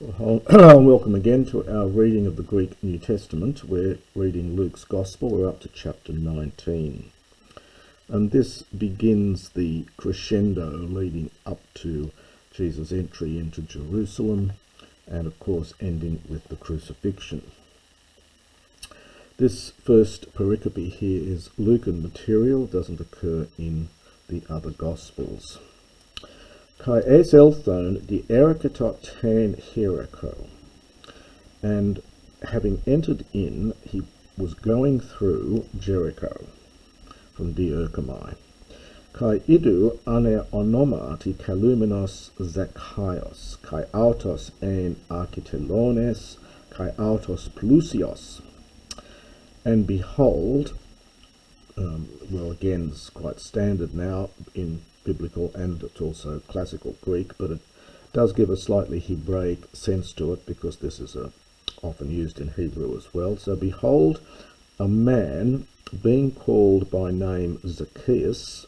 Welcome again to our reading of the Greek New Testament. We're reading Luke's Gospel. We're up to chapter 19. And this begins the crescendo leading up to Jesus' entry into Jerusalem and, of course, ending with the crucifixion. This first pericope here is Lucan material, doesn't occur in the other Gospels. Kai es elthon di erikatot tan hierarcho, and having entered in, he was going through Jericho from Diurkamai. Kai idu ane onomati kaluminos Zacchaeus, kai autos en architelones, kai autos plusios. And behold, well, again, it's quite standard now in biblical and it's also classical Greek, but it does give a slightly Hebraic sense to it because this is often used in Hebrew as well. So behold, a man being called by name Zacchaeus,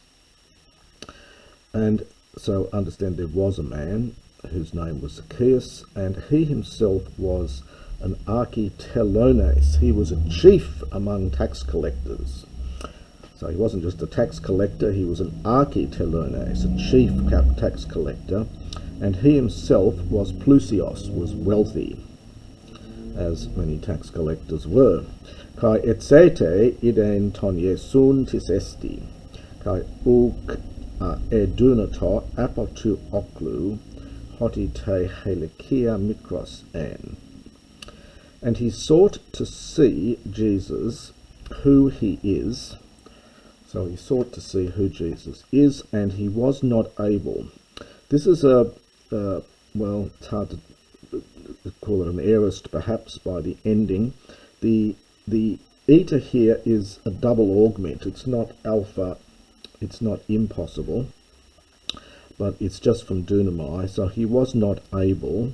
and so understand there was a man whose name was Zacchaeus, and he himself was an architelones. He was a chief among tax collectors. So he wasn't just a tax collector, he was an architelones, a chief tax collector, and he himself was plusios, was wealthy, as many tax collectors were. Kai etsete iden ton Iesun tis esti, kai uk edunato apotu oklu, hoti te helikia mikros en. And he sought to see Jesus, who he is. So he sought to see who Jesus is, and he was not able. This is well, it's hard to call it an aorist perhaps by the ending. The eta here is a double augment. It's not alpha, it's not impossible, but it's just from dunamai. So he was not able,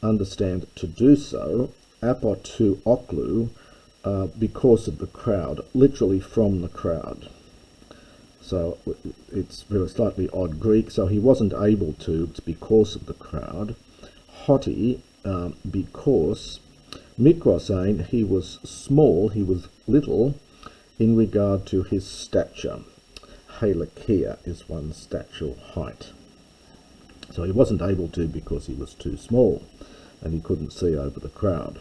understand, to do so, apotu oklu, because of the crowd, literally from the crowd. So it's very slightly odd Greek. So he wasn't able to, it's because of the crowd. Hoti, because mikrosain, he was small, he was little in regard to his stature. Helikia is one's statural height. So he wasn't able to because he was too small and he couldn't see over the crowd.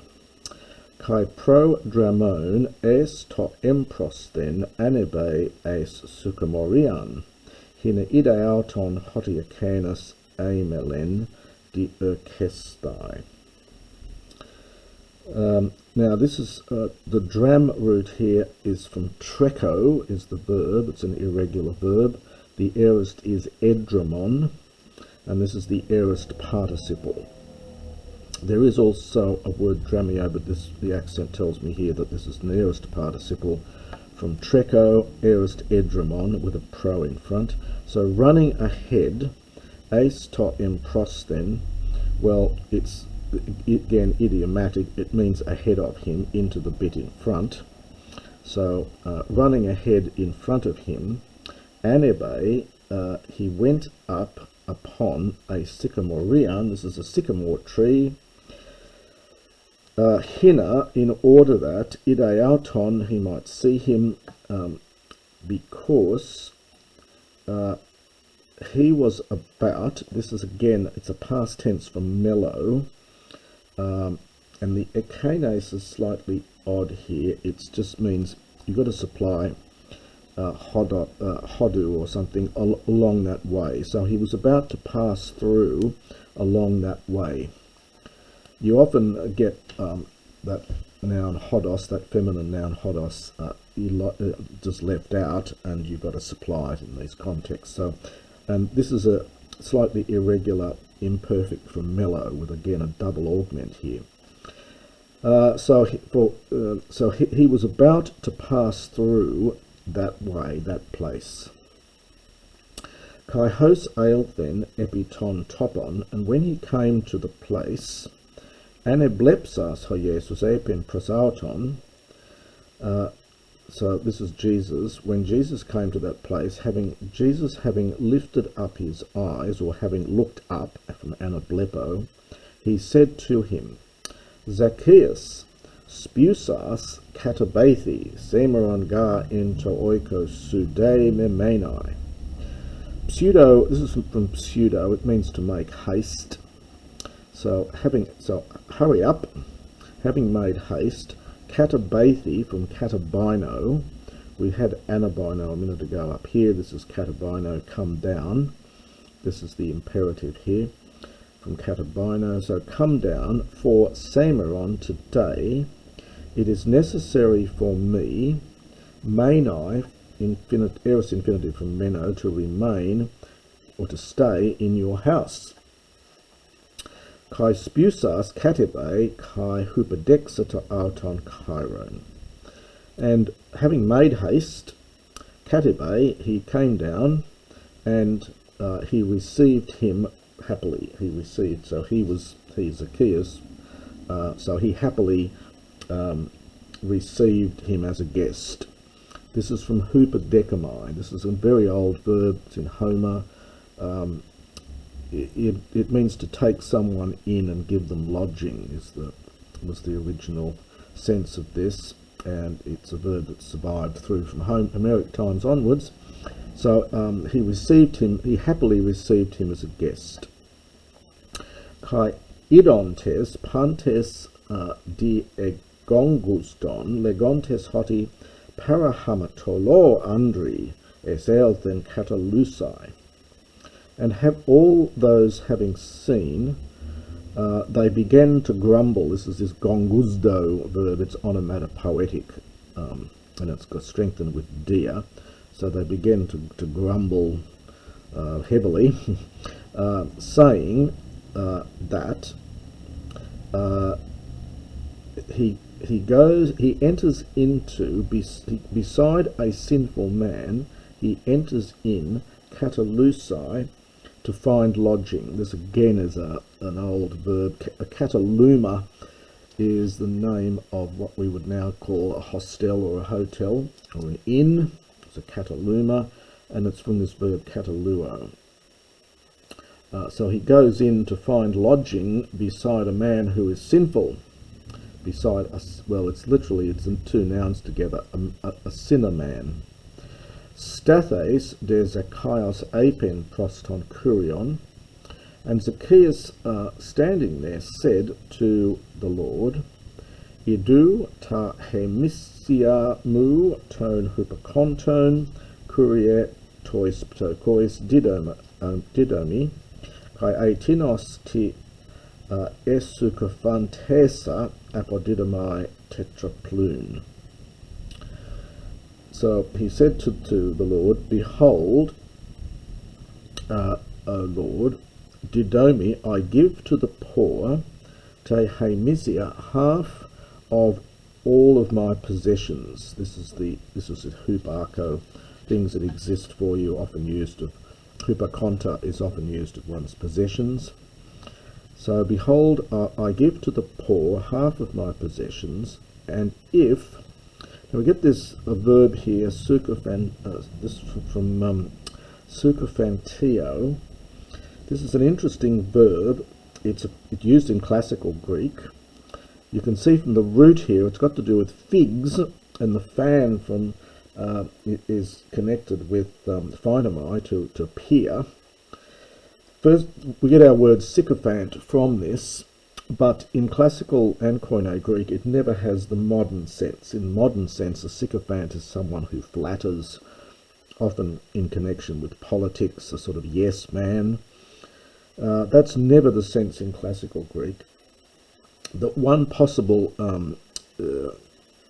Kai pro dramon es to emprosten anebe es sukamorian, hina ideauton hotiacanus amelen di urkestai. Now this is, the dram root here is from trecho, is the verb, it's an irregular verb. The aorist is edramon, and this is the aorist participle. There is also a word dramio, but the accent tells me here that this is an aorist participle from trecho, aorist edramon, with a pro in front. So running ahead, eis to emprosten, well, it's again idiomatic, it means ahead of him, into the bit in front. So running ahead in front of him, anebe, he went up upon a sycamorian, this is a sycamore tree, hina, in order that ideauton, he might see him, because he was about, this is again, it's a past tense from mellow, and the ekanes is slightly odd here. It just means you've got to supply hodu or something along that way. So he was about to pass through along that way. You often get that noun hodos, that feminine noun hodos, just left out, and you've got to supply it in these contexts. So, and this is a slightly irregular imperfect from mellow, with again a double augment here. So he was about to pass through that way, that place. Kai hos aelthen epiton topon, and when he came to the place, aneblepsas ho Jesus epin prosauton, so this is Jesus. When Jesus came to that place, having lifted up his eyes, or having looked up from anablepo, he said to him, Zacchaeus, spusas katabathi, semeron ga into oikos sude mnai. Pseudo, this is from pseudo, it means to make haste. So hurry up, having made haste. Katabathi from katabino. We had anabino a minute ago up here. This is katabino, come down. This is the imperative here from katabino. So come down, for semeron, today, it is necessary for me, mnai, aorist infinitive from meno, to remain or to stay in your house. Kai spusas katebe kai hupedexita auton chiron. And having made haste, katebe, he came down, and he received him happily. He received, so he Zacchaeus, so he happily received him as a guest. This is from hupedecamai. This is a very old verb. It's in Homer. It means to take someone in and give them lodging. Was the original sense of this, and it's a verb that survived through from Homeric times onwards. So he happily received him as a guest. Kai idontes pantes di egonguston legontes hoti parahamatolo andri eselthen katalusai. And have all those having seen, they began to grumble. This is this gonguzdo verb. It's onomatopoetic, and it's got strengthened with dia. So they began to grumble heavily, saying that he enters into, beside a sinful man, he enters in katalusai, to find lodging. This again is an old verb. A kataluma is the name of what we would now call a hostel or a hotel or an inn. It's a kataluma, and it's from this verb kataluo. So he goes in to find lodging beside a man who is sinful. Beside us, well, it's two nouns together, a sinner man. Stathes de Zacchaeus apen proston kurion, and Zacchaeus, standing there, said to the Lord, Idu ta hemisia mu ton hupakonton kurie tois ptokois didomi, kai aetinos ti esukafantesa apodidomai tetraplun. So he said to the Lord, Behold, O Lord, didomi, I give to the poor, te hemisia, half of all of my possessions. This is the huparko, things that exist for you, often used of hupakonta is often used of one's possessions. So behold, I give to the poor half of my possessions, and if, now we get this verb here, this is from sukafantio. This is an interesting verb. It's used in classical Greek. You can see from the root here, it's got to do with figs, and the fan from is connected with phonomai, to appear. First, we get our word sycophant from this, but in classical and Koine Greek, it never has the modern sense. In modern sense, a sycophant is someone who flatters, often in connection with politics, a sort of yes man. That's never the sense in classical Greek. The one possible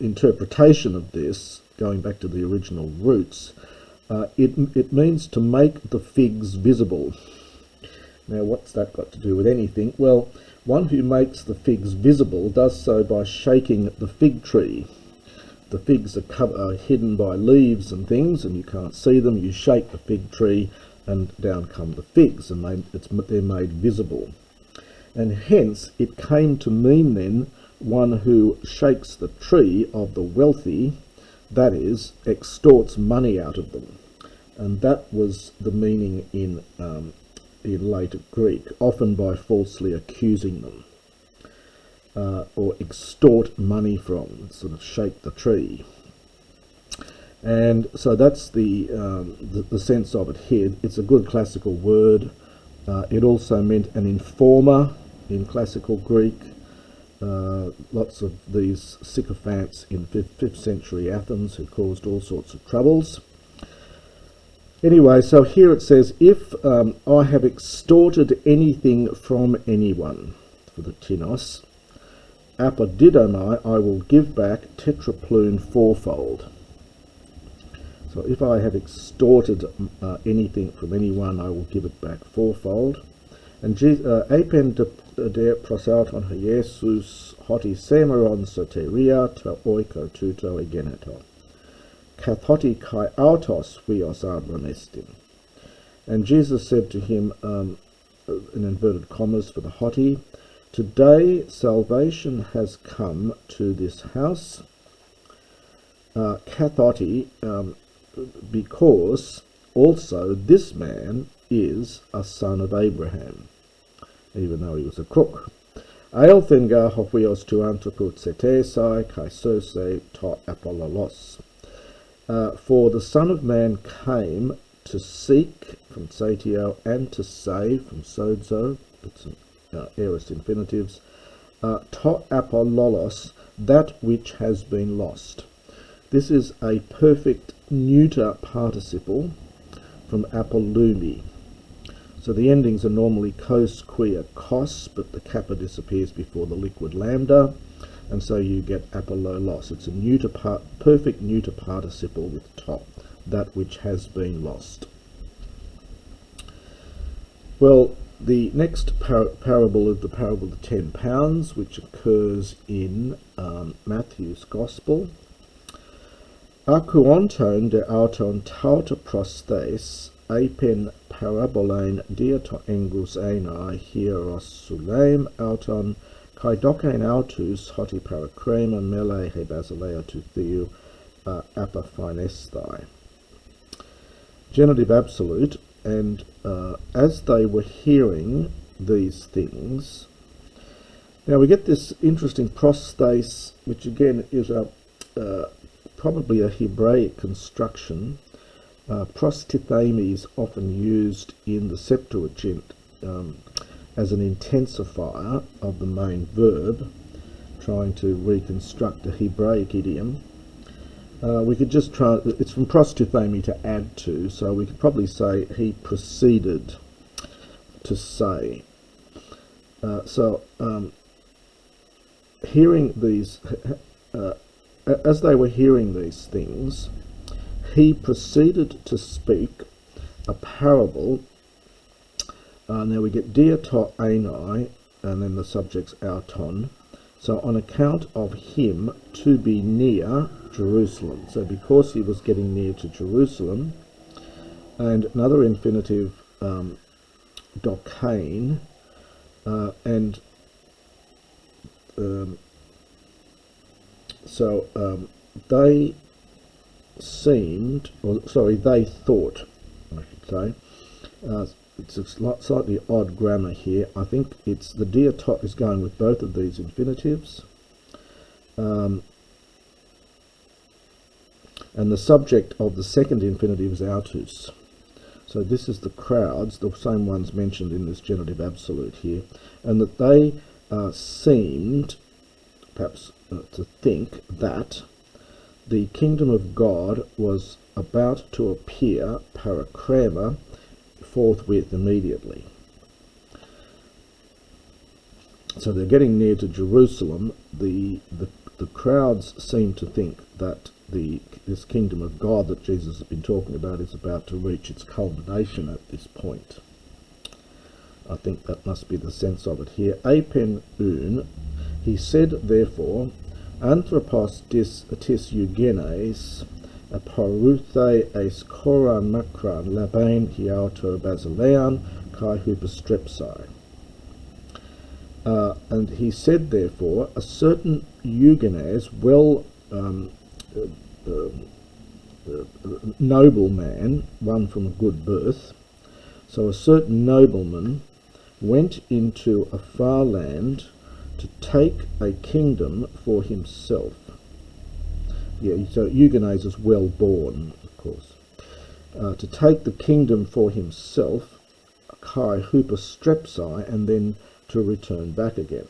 interpretation of this, going back to the original roots, it means to make the figs visible. Now, what's that got to do with anything? Well, one who makes the figs visible does so by shaking the fig tree. The figs are hidden by leaves and things, and you can't see them. You shake the fig tree, and down come the figs, and they're made visible. And hence, it came to mean then one who shakes the tree of the wealthy, that is, extorts money out of them. And that was the meaning in in later Greek, often by falsely accusing them, or extort money from, sort of shake the tree. And so that's the sense of it here. It's a good classical word. It also meant an informer in classical Greek. Lots of these sycophants in 5th century Athens who caused all sorts of troubles. Anyway, so here it says, if I have extorted anything from anyone, for the tinos, apodidomai, I will give back tetraploon fourfold. So if I have extorted anything from anyone, I will give it back fourfold. And apen de prosauton Jesus hoti semeron soteria to oiko tuto egeneto. Kathoti kai autos huios abranestin. And Jesus said to him, in inverted commas for the hoti, today salvation has come to this house. Kathoti, because also this man is a son of Abraham, even though he was a crook. Aelthenga hofios tu antroput setesai kai sose to apolalos. For the Son of Man came to seek, from satio, and to save, from sozo, it's aorist infinitives, to apolalos, that which has been lost. This is a perfect neuter participle from apolumi. So the endings are normally kos, quia, kos, but the kappa disappears before the liquid lambda, and so you get apololos. It's a perfect neuter participle with to, that which has been lost. Well, the next parable is the parable of the 10 pounds, which occurs in Matthew's Gospel. Akuonton de auton tauta prostheis apen parabolein diato engus enai hieros suleim auton kai dokein autus hoti parakrema mele he basilea tu theou apophinesthai. Genitive absolute, and as they were hearing these things, now we get this interesting prostheis, which again is probably a Hebraic construction. Prostithemi is often used in the Septuagint as an intensifier of the main verb, trying to reconstruct a Hebraic idiom. We could just try, it's from prostithemi, to add to, so we could probably say he proceeded to say. Hearing these, as they were hearing these things, he proceeded to speak a parable. Now we get dia to enai, and then the subject's auton. So on account of him to be near Jerusalem. So because he was getting near to Jerusalem, and another infinitive, dokein, they seemed, they thought, I should say. It's a slightly odd grammar here. I think it's the dia tot is going with both of these infinitives. And the subject of the second infinitive is autus. So this is the crowds, the same ones mentioned in this genitive absolute here, and that they seemed, perhaps to think, that the kingdom of God was about to appear parakrema, forthwith, immediately. So they're getting near to Jerusalem. The crowds seem to think that this kingdom of God that Jesus has been talking about is about to reach its culmination at this point. I think that must be the sense of it here. Apen un, he said, therefore, anthropos tis eugenes aparuthe eis koran makran labain hiauto basilean kai hyperstrepsai. And he said, therefore, a certain eugenes, noble man, one from a good birth. So a certain nobleman went into a far land to take a kingdom for himself. Yeah, so eugenes is well born, of course. To take the kingdom for himself, kai hyperstrepsi, and then to return back again.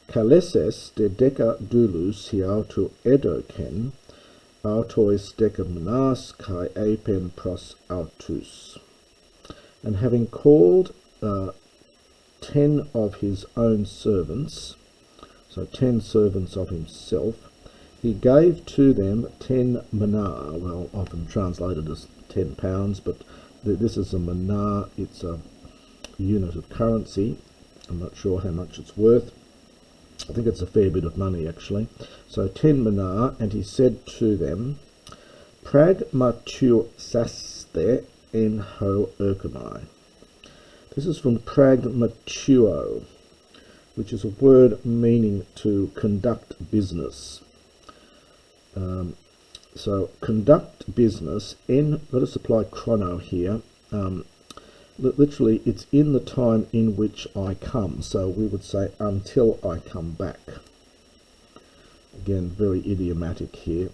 Kaleses de deca doulos hiauto edoken, autois deca mnas kai apen pros autus. And having called 10 of his own servants, so 10 servants of himself, he gave to them 10 mnai, well, often translated as 10 pounds, but this is a mnai, it's a unit of currency. I'm not sure how much it's worth. I think it's a fair bit of money, actually. So 10 mnai, and he said to them, pragmatu saste en ho erchomai. This is from pragmatuo, which is a word meaning to conduct business. So conduct business in, let us apply chrono here. Literally, it's in the time in which I come. So we would say until I come back. Again, very idiomatic here.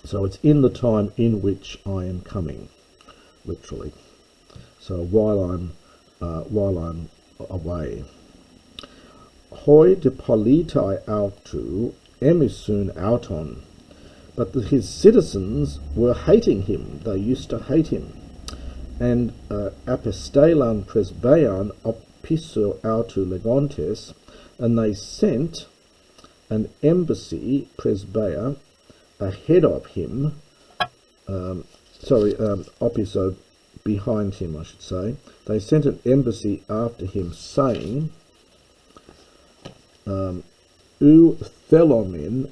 So it's in the time in which I am coming, literally. So while I'm away. Hoi de politai autu emisun auton. But his citizens were hating him. They used to hate him. And apostelan presbean opiso autu legontes, and they sent an embassy, presbea, ahead of him, opiso, behind him, I should say. They sent an embassy after him, saying, U thelomen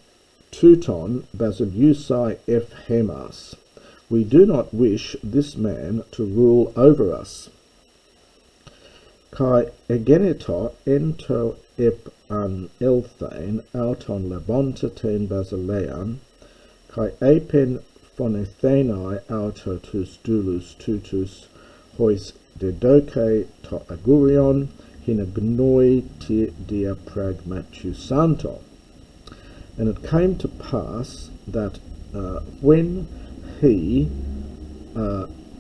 tuton basileusai ephemas. We do not wish this man to rule over us. Kai egenita ento ep an elthane auton labonta ten basilean, kai apen phonethenai autotus doulos tutus hois dedoke to agurion hinagnoi te dia pragmatusanto. And it came to pass that when he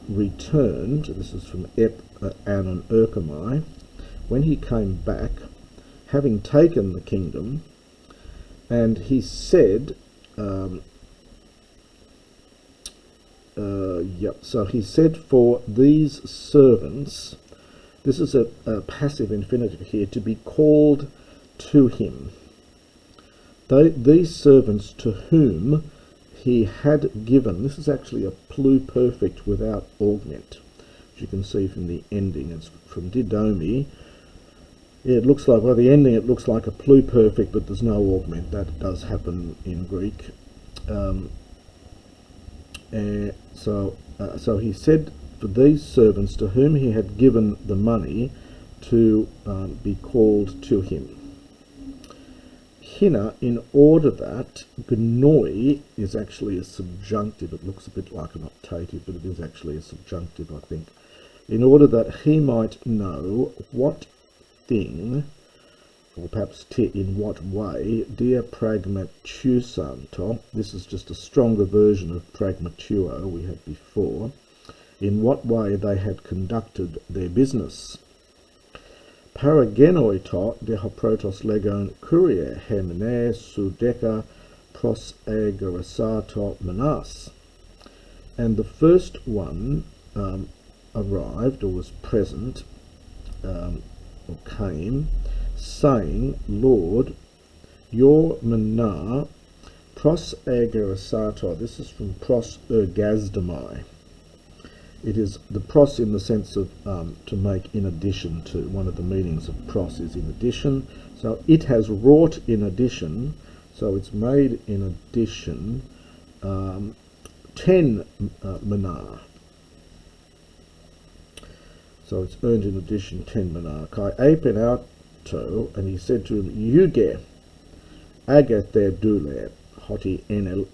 returned, this is from Ep Anon Erchomai, when he came back, having taken the kingdom, and he said, so he said for these servants, this is a passive infinitive here, to be called to him. These servants to whom he had given, this is actually a pluperfect without augment, as you can see from the ending. It's from didomi. It looks like, well, the ending, it looks like a pluperfect, but there's no augment. That does happen in Greek. So he said for these servants to whom he had given the money to be called to him. Hina, in order that gnoi is actually a subjunctive. It looks a bit like an optative, but it is actually a subjunctive, I think. In order that he might know what thing, or perhaps in what way, dia pragmatusanto, this is just a stronger version of pragmatuo we had before, in what way they had conducted their business. Paragenoito de hoprotos legon curie hemene sudeca pros agarasato manas. And the first one arrived, or was present, or came, saying, Lord, your mnai pros agarasato. This is from pros ergasdamai. It is the pros in the sense of to make in addition to. One of the meanings of pros is in addition. So it has wrought in addition, so it's made in addition 10 mnai. So it's earned in addition 10 mnai. Kai apen auto, and he said to him, Euge agathe dule hoti en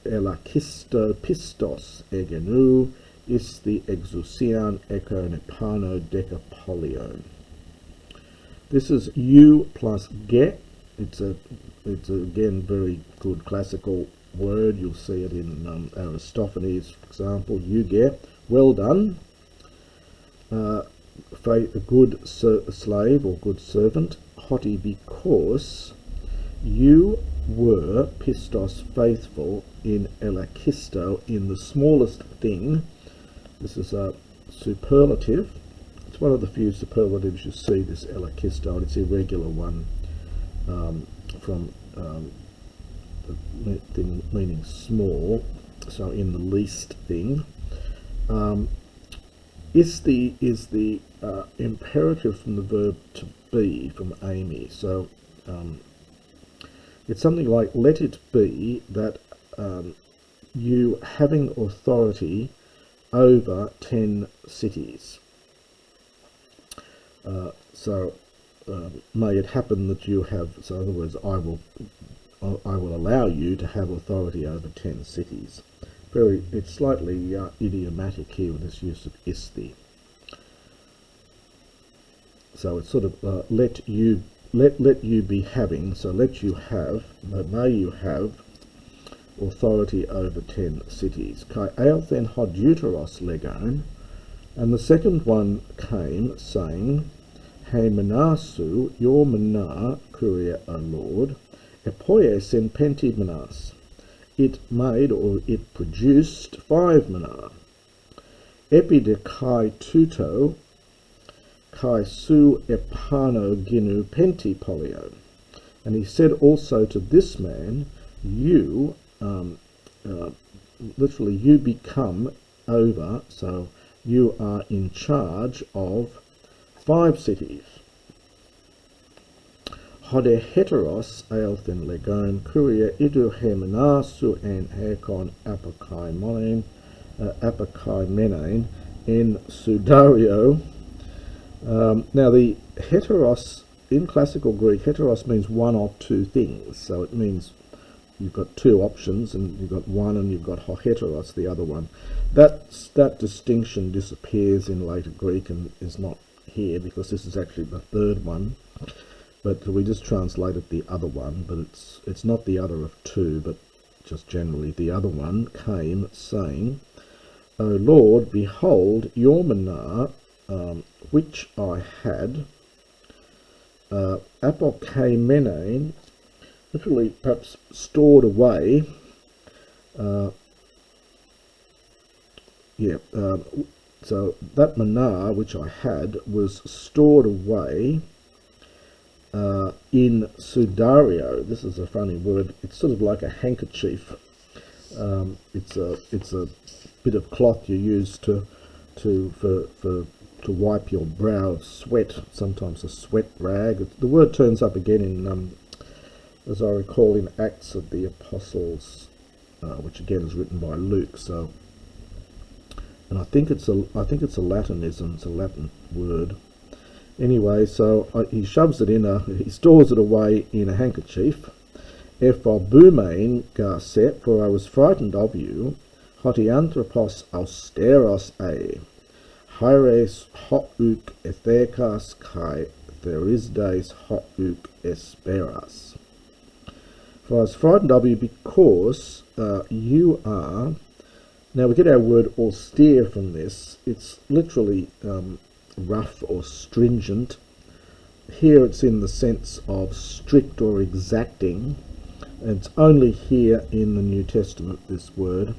elakisto pistos egenu is the exousian ekonepano decapolion. This is you plus get. It's again very good classical word. You'll see it in Aristophanes, for example. You get, well done, a good slave or good servant, hoti, because you were pistos faithful in elakisto, in the smallest thing. This is a superlative. It's one of the few superlatives you see, this elakisto, and it's a irregular one from the thing meaning small, so in the least thing. Is the imperative from the verb to be, from Amy. So it's something like, let it be that you having authority over 10 cities. May it happen that you have, so in other words, I will allow you to have authority over 10 cities. It's slightly idiomatic here with this use of isti. So it's sort of let you be having, so let you have, may you have authority over 10 cities. Kai eilthen hodeuteros legon, and the second one came saying, He menasu, your mna, kuria, O Lord, epoies en penti menas. It made, or it produced, 5 mna. Epi de kai tuto, kai su epano ginu penti polio. And he said also to this man, you, literally, you become over, so you are in charge of 5 cities. Hode heteros eilthen legon kuria idu hemenasu en hekon apakai menain in sudario. Now the heteros, in classical Greek, heteros means one of 2 things. So it means you've got 2 options, and you've got one and you've got heteros, the other one. That distinction disappears in later Greek and is not here, because this is actually the 3rd one. But we just translated the other one, but it's not the other of 2, but just generally the other one came saying, O Lord, behold your mna, which I had, apokaimenein, literally perhaps stored away, so that mna which I had was stored away in sudario. This is a funny word. It's sort of like a handkerchief. It's a bit of cloth you use to wipe your brow of sweat. Sometimes a sweat rag. The word turns up again in, as I recall, in Acts of the Apostles, which again is written by Luke. So, and I think it's a Latinism. It's a Latin word. Anyway, so he shoves it in he stores it away in a handkerchief. Ephobumein garset, for I was frightened of you, hotianthropos austeros e, hires houk ethekas kai therisdes houk esperas. For I was frightened of you because you are, now we get our word austere from this. It's literally rough or stringent. Here it's in the sense of strict or exacting, and it's only here in the New Testament, this word.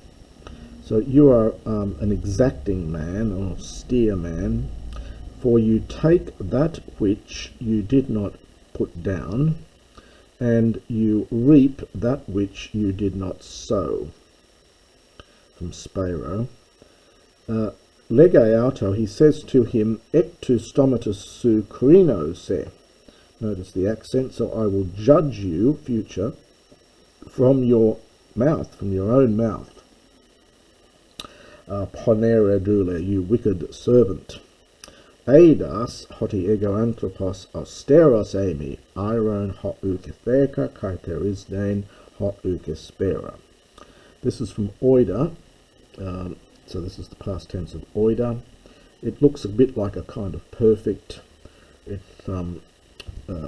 So you are an exacting man, an austere man, for you take that which you did not put down, and you reap that which you did not sow. From Spiro. Lege auto, he says to him, ectu stomatus su crino se. Notice the accent. So I will judge you, future, from your mouth, from your own mouth. Ponere dule, you wicked servant. Eidas hoti ego anthropos austeros emi, iron houk etheka kaiterisdain houk espera. This is from Oida. So this is the past tense of oida. It looks a bit like a kind of perfect.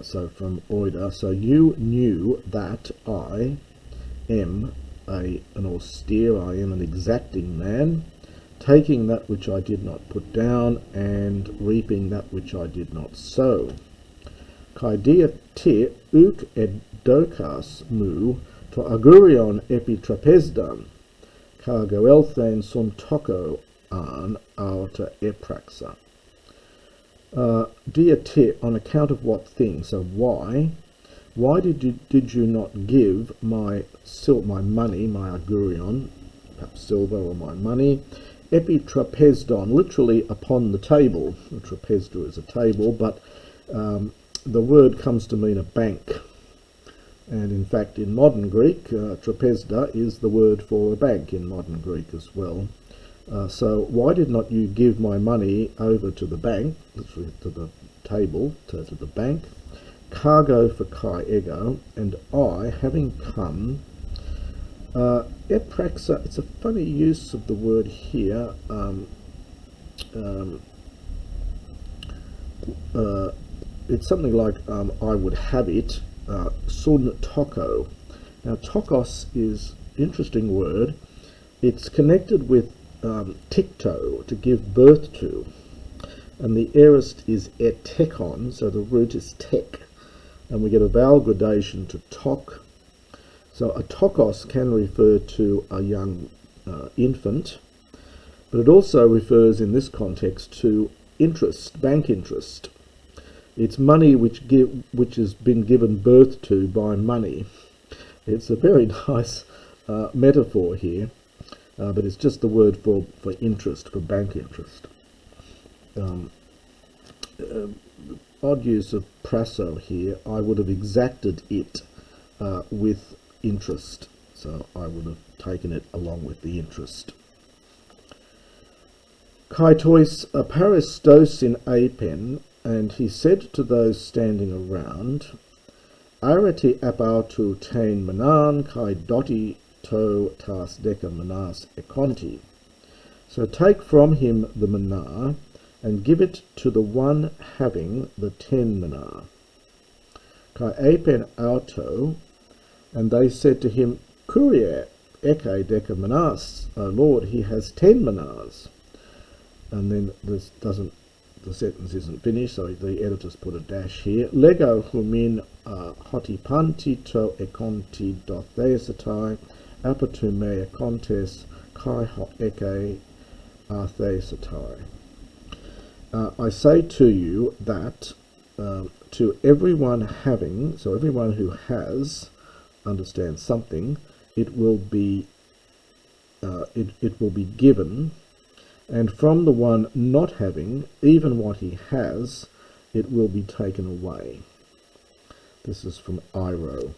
So from oida. So you knew that I am an austere, I am an exacting man, taking that which I did not put down, and reaping that which I did not sow. Kai dia te uk edokas mu to agurion epitrapesdan, ka goelthen sun toko an auta epraxa. Dia te, on account of what thing? So why? Why did you not give my money, my agurion, perhaps silver or my money, epitrapesdon, literally upon the table? The trapezda is a table, but the word comes to mean a bank. And in fact, in modern Greek, trapezda is the word for a bank in modern Greek as well. So why did not you give my money over to the bank, literally to the table, to the bank? Cargo for kai ego, and I, having come, epraxa, it's a funny use of the word here. It's something like I would have it, sun toko. Now tokos is an interesting word. It's connected with tikto, to give birth to, and the aorist is etekon, so the root is tek, and we get a vowel gradation to tok. So a tokos can refer to a young infant, but it also refers in this context to interest, bank interest. It's money which has been given birth to by money. It's a very nice metaphor here, but it's just the word for interest, for bank interest. Odd use of prasso here. I would have exacted it with interest, so I would have taken it along with the interest. Kaitois paristos in apen, and he said to those standing around, Arati apautu tain manan kai doti to tas deca manas ekonti. So take from him the mnai, and give it to the one having the 10 mnai. Kai apen auto, and they said to him, Kurie eke deca manas, O Lord, he has 10 manas. And then this doesn't, the sentence isn't finished, so the editors put a dash here. Lego humin hotipanti to ekonti dothesatai, apatume ekontes kai ho eke arthesatai. I say to you that to everyone having, so everyone who has, understands something, it will be given, and from the one not having, even what he has, it will be taken away. This is from Iro.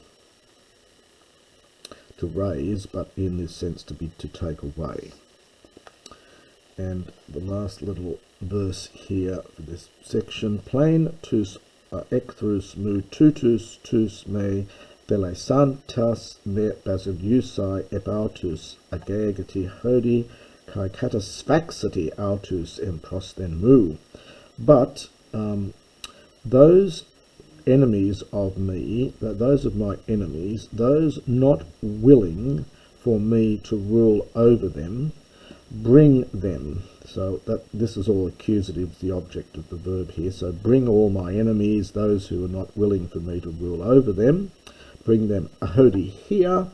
To raise, but in this sense to take away. And the last little verse here for this section, plain tus ekthrus mu tutus tus me telesantas me basiliusai epautus agagati hodi kai catasfaxity autus emprosten mu. But those enemies of me, those of my enemies, those not willing for me to rule over them, bring them. So that this is all accusative, the object of the verb here. So bring all my enemies, those who are not willing for me to rule over them, bring them ahodi here,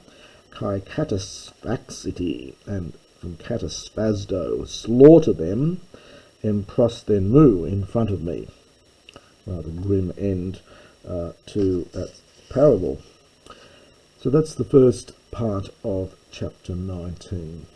kai catasfaxity, and from catasphasdo, slaughter them, emprosten mu, in front of me. Rather grim end to that parable. So that's the first part of chapter 19.